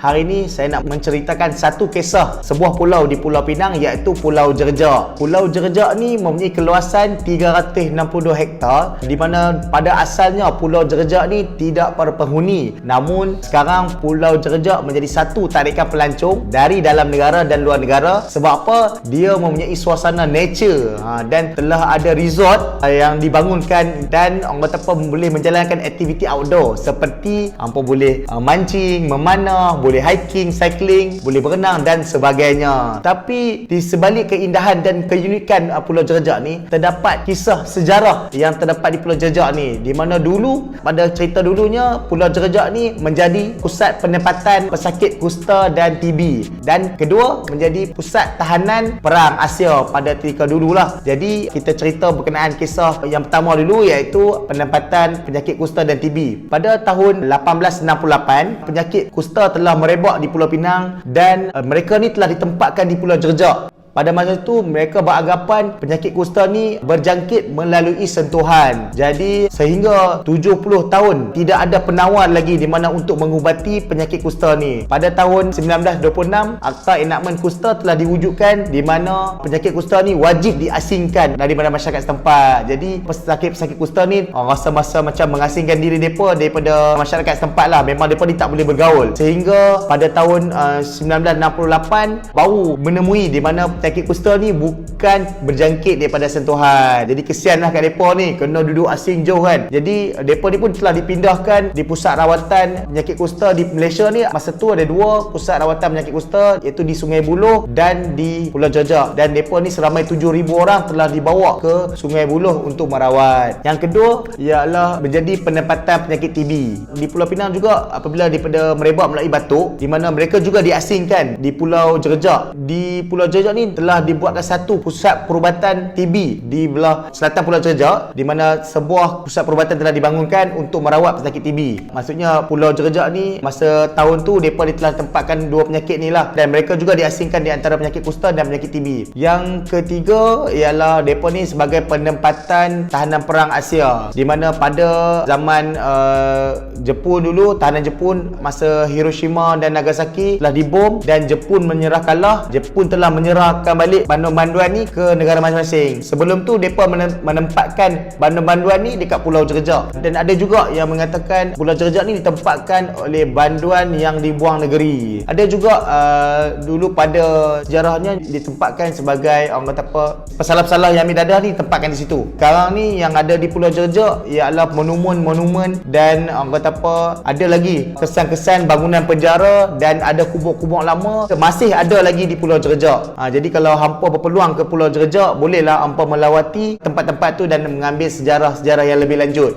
Hari ini saya nak menceritakan satu kisah sebuah pulau di Pulau Pinang, iaitu Pulau Jerejak. Pulau Jerejak ni mempunyai keluasan 362 hektar, di mana pada asalnya Pulau Jerejak ni tidak berpenghuni. Namun sekarang Pulau Jerejak menjadi satu tarikan pelancong dari dalam negara dan luar negara. Sebab apa? Dia mempunyai suasana nature dan telah ada resort yang dibangunkan, dan orang kata apa, boleh menjalankan aktiviti outdoor seperti hampa boleh mancing, memanah, boleh hiking, cycling, boleh berenang dan sebagainya. Tapi di sebalik keindahan dan keunikan Pulau Jerejak ni, terdapat kisah sejarah yang terdapat di Pulau Jerejak ni, di mana dulu pada cerita dulunya Pulau Jerejak ni menjadi pusat penempatan pesakit kusta dan TB, dan kedua menjadi pusat tahanan perang Asia pada ketika dululah. Jadi kita cerita berkenaan kisah yang pertama dulu, iaitu penempatan penyakit kusta dan TB. Pada tahun 1868, penyakit kusta telah merebak di Pulau Pinang, dan mereka ni telah ditempatkan di Pulau Jerejak. Pada masa itu mereka beranggapan penyakit kusta ni berjangkit melalui sentuhan. Jadi sehingga 70 tahun tidak ada penawar lagi di mana untuk mengubati penyakit kusta ni. Pada tahun 1926, Akta Enakmen Kusta telah diwujudkan, di mana penyakit kusta ni wajib diasingkan daripada masyarakat setempat. Jadi pesakit-pesakit kusta ni rasa-rasa macam mengasingkan diri mereka daripada masyarakat setempat lah. Memang mereka ni tak boleh bergaul. Sehingga pada tahun 1968 baru menemui di mana penyakit kusta ni bukan berjangkit daripada sentuhan. Jadi kesianlah kat mereka ni, kena duduk asing jauh kan. Jadi mereka ni pun telah dipindahkan di pusat rawatan penyakit kusta di Malaysia ni. Masa tu ada dua pusat rawatan penyakit kusta, iaitu di Sungai Buloh dan di Pulau Jerejak. Dan mereka ni seramai 7,000 orang telah dibawa ke Sungai Buloh untuk merawat. Yang kedua ialah menjadi penempatan penyakit TB. Di Pulau Pinang juga, apabila daripada merebak melalui batuk, di mana mereka juga diasingkan di Pulau Jerejak. Di Pulau Jerejak ni telah dibuatkan satu pusat perubatan TB di belah selatan Pulau Jerejak, di mana sebuah pusat perubatan telah dibangunkan untuk merawat pesakit TB. Maksudnya Pulau Jerejak ni masa tahun tu mereka telah tempatkan dua penyakit ni lah, dan mereka juga diasingkan di antara penyakit kusta dan penyakit TB. Yang ketiga ialah mereka ni sebagai penempatan tahanan perang Asia, di mana pada zaman Jepun dulu, tahanan Jepun masa Hiroshima dan Nagasaki telah dibom dan Jepun menyerah kalah. Jepun telah menyerahkan balik banduan-banduan ni ke negara masing-masing. Sebelum tu mereka menempatkan banduan-banduan ni dekat Pulau Jerejak. Dan ada juga yang mengatakan Pulau Jerejak ni ditempatkan oleh banduan yang dibuang negeri. Ada juga dulu pada sejarahnya ditempatkan sebagai orang kata apa, pesalah-pesalah yang ambil dadah ni ditempatkan di situ. Sekarang ni yang ada di Pulau Jerejak ialah monumen-monumen, dan orang kata apa, ada lagi kesan-kesan bangunan penjara, dan ada kubur-kubur lama masih ada lagi di Pulau Jerejak. Jadi kalau hampa berpeluang ke Pulau Jerejak, bolehlah hampa melawati tempat-tempat tu dan mengambil sejarah-sejarah yang lebih lanjut.